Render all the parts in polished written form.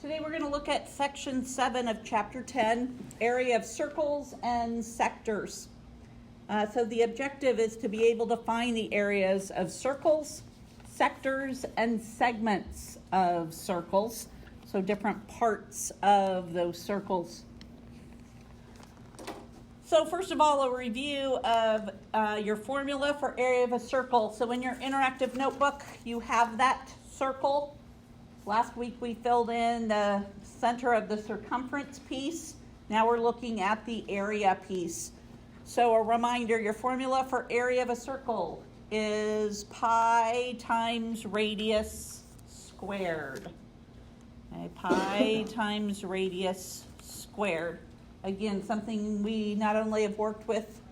Today we're going to look at section 7 of chapter 10, area of circles and sectors. So the objective is to be able to find the areas of circles, sectors, and segments of circles. So different parts of those circles. So first of all, a review of your formula for area of a circle. So in your interactive notebook, you have that circle. Last week we filled in the center of the circumference piece. Now we're looking at the area piece. So a reminder, your formula for area of a circle is pi times radius squared. Okay, pi times radius squared. Again, something we not only have worked with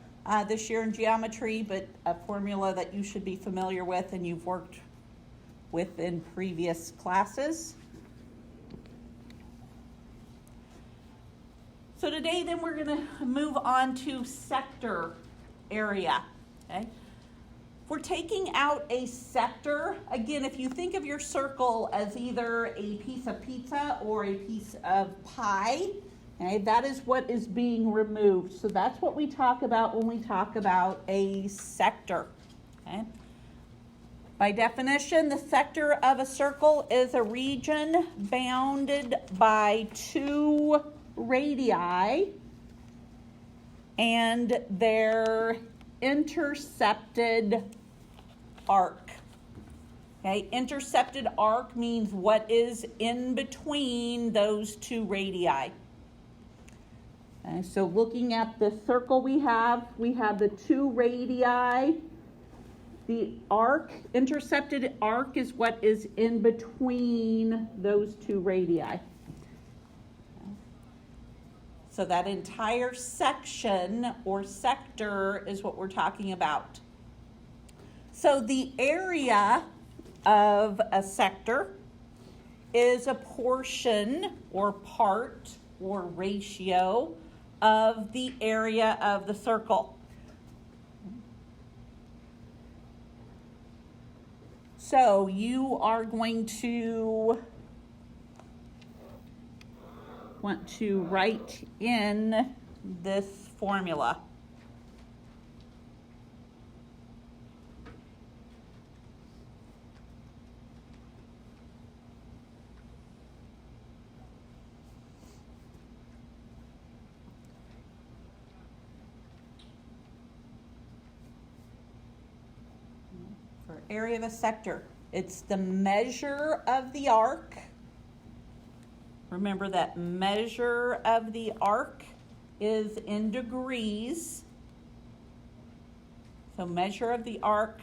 this year in geometry, but a formula that you should be familiar with and you've worked with in previous classes. So today then we're going to move on to sector area. Okay? If we're taking out a sector, again, if you think of your circle as either a piece of pizza or a piece of pie, okay, that is what is being removed. So that's what we talk about when we talk about a sector. Okay? By definition, the sector of a circle is a region bounded by two radii and their intercepted arc. Okay, intercepted arc means what is in between those two radii. Okay, so looking at the circle we have the two radii. The arc, intercepted arc, is what is in between those two radii. So that entire section or sector is what we're talking about. So the area of a sector is a portion or part or ratio of the area of the circle. So you are going to want to write in this formula. Area of a sector. It's the measure of the arc. Remember that measure of the arc is in degrees. So measure of the arc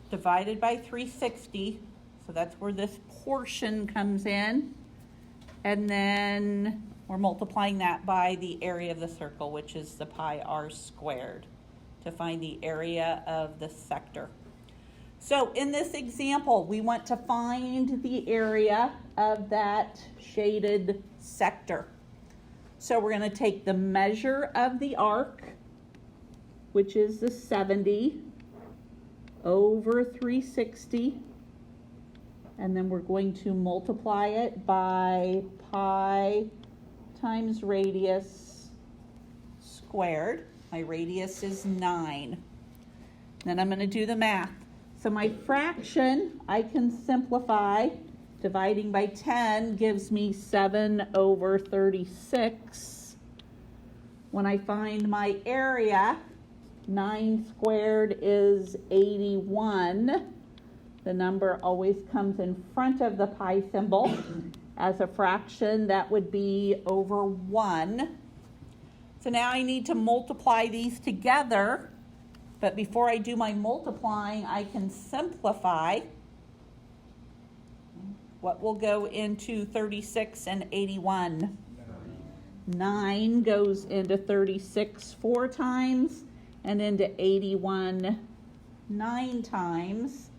divided by 360. So that's where this portion comes in. And then we're multiplying that by the area of the circle, which is the pi r squared, to find the area of the sector. So in this example, we want to find the area of that shaded sector. So we're going to take the measure of the arc, which is the 70, over 360, and then we're going to multiply it by pi times radius squared. My radius is 9. Then I'm going to do the math. So my fraction, I can simplify. Dividing by 10 gives me 7 over 36. When I find my area, 9 squared is 81. The number always comes in front of the pi symbol. As a fraction, that would be over 1. So now I need to multiply these together, but before I do my multiplying, I can simplify. What will go into 36 and 81? 9 goes into 36 4 times and into 81 9 times.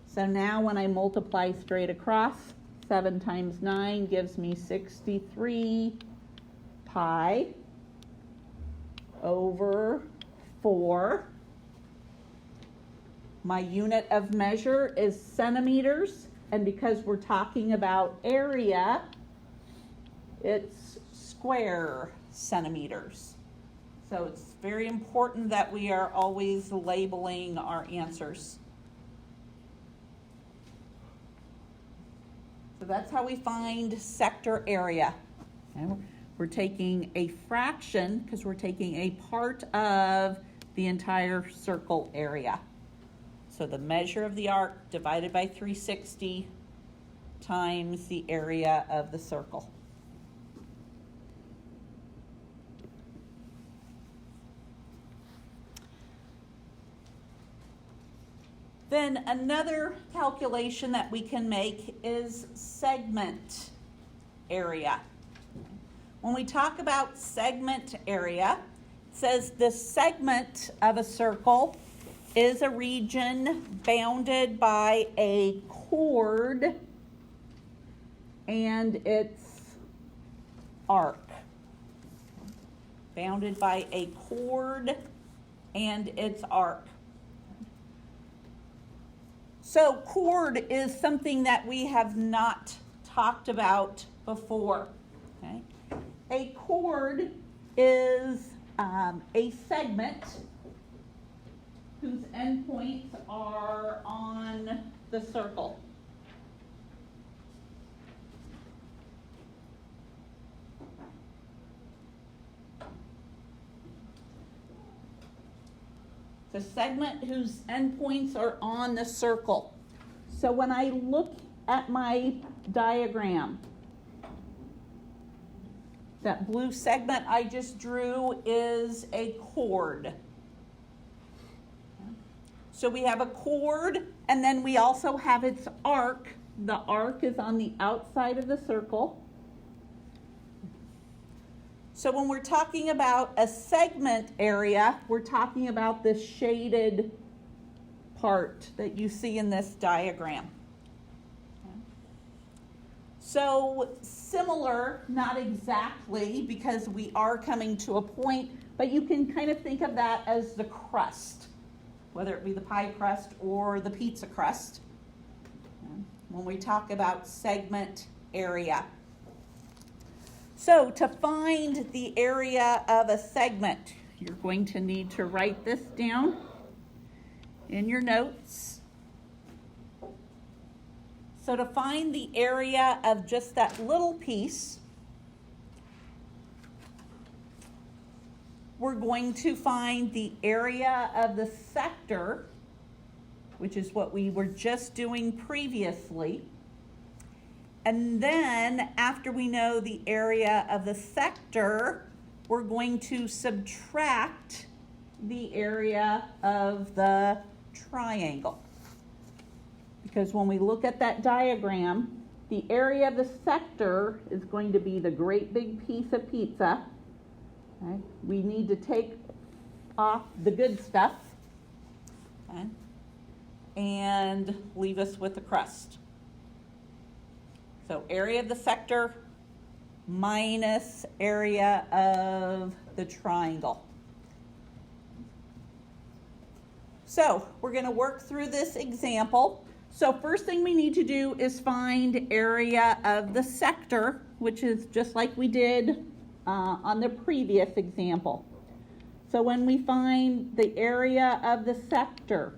So now when I multiply straight across, 7 times 9 gives me 63 pi over 4. My unit of measure is centimeters, and because we're talking about area, it's square centimeters. So it's very important that we are always labeling our answers. So that's how we find sector area. Okay? We're taking a fraction because we're taking a part of the entire circle area. So the measure of the arc divided by 360 times the area of the circle. Then another calculation that we can make is segment area. When we talk about segment area, it says the segment of a circle is a region bounded by a chord and its arc. Bounded by a chord and its arc. So chord is something that we have not talked about before. Okay? A chord is a segment whose endpoints are on the circle. The segment whose endpoints are on the circle. So when I look at my diagram, that blue segment I just drew is a chord. So we have a chord, and then we also have its arc. The arc is on the outside of the circle. So when we're talking about a segment area, we're talking about this shaded part that you see in this diagram. So similar, not exactly, because we are coming to a point, but you can kind of think of that as the crust, whether it be the pie crust or the pizza crust, when we talk about segment area. So to find the area of a segment, you're going to need to write this down in your notes. So to find the area of just that little piece, we're going to find the area of the sector, which is what we were just doing previously. And then after we know the area of the sector, we're going to subtract the area of the triangle. Because when we look at that diagram, the area of the sector is going to be the great big piece of pizza. Okay? We need to take off the good stuff, okay, and leave us with the crust. So area of the sector minus area of the triangle. So we're going to work through this example. So first thing we need to do is find area of the sector, which is just like we did on the previous example. So when we find the area of the sector,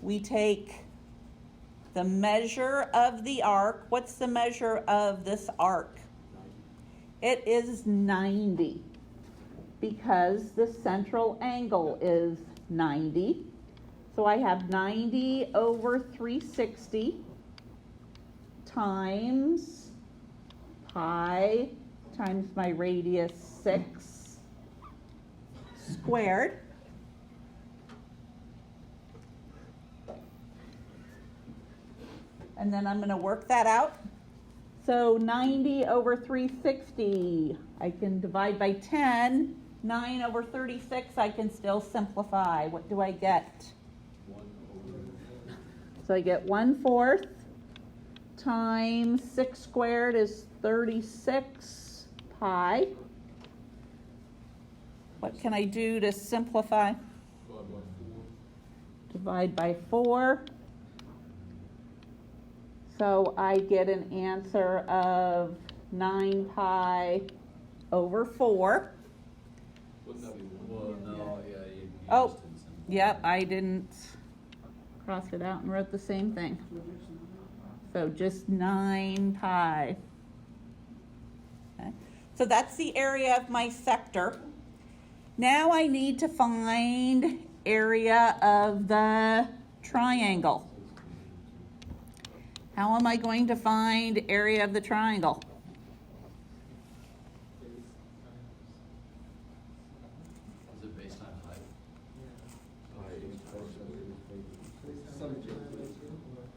we take the measure of the arc. What's the measure of this arc? It is 90 because the central angle is 90. So I have 90 over 360 times pi times my radius 6 squared. And then I'm going to work that out. So 90 over 360, I can divide by 10. 9 over 36, I can still simplify. What do I get? So I get 1/4 times 6 squared is 36 pi. What can I do to simplify? Divide by 4. So I get an answer of 9 pi over 4. Wouldn't that be Well, no, yeah, you Oh, just didn't send it. Yep, I didn't cross it out and wrote the same thing. So just 9 pi. Okay. So that's the area of my sector. Now I need to find area of the triangle. How am I going to find area of the triangle? Is it base times height?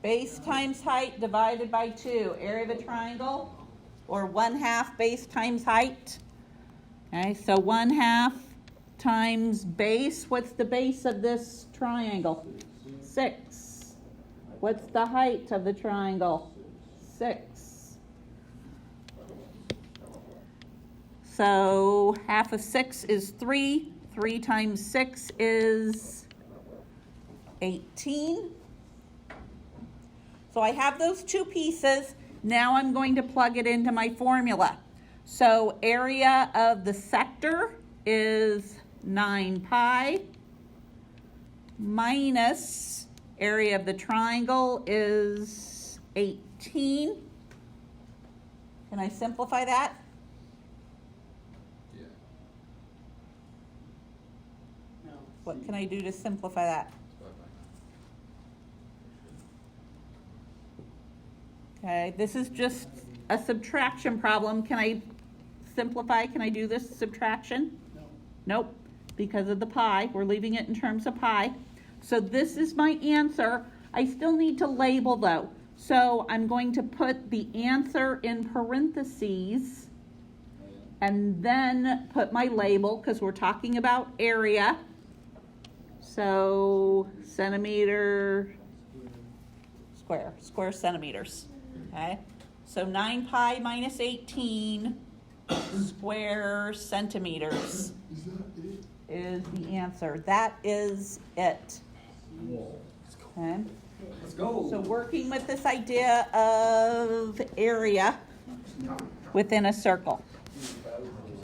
Base times height divided by 2. Area of a triangle, or 1/2 base times height. Okay, so 1/2 times base. What's the base of this triangle? 6. What's the height of the triangle? 6. So 1/2 of 6 is 3. 3 times 6 is 18. So I have those two pieces. Now I'm going to plug it into my formula. So area of the sector is 9 pi minus area of the triangle is 18. Can I simplify that? Yeah. What can I do to simplify that? Okay, this is just a subtraction problem. Can I simplify? Can I do this subtraction? No. Nope, because of the pi. We're leaving it in terms of pi. So this is my answer. I still need to label though. So I'm going to put the answer in parentheses and then put my label because we're talking about area. So centimeter square centimeters. Okay, so 9 pi minus 18 square centimeters is the answer. That is it. Okay. Let's go. So working with this idea of area within a circle.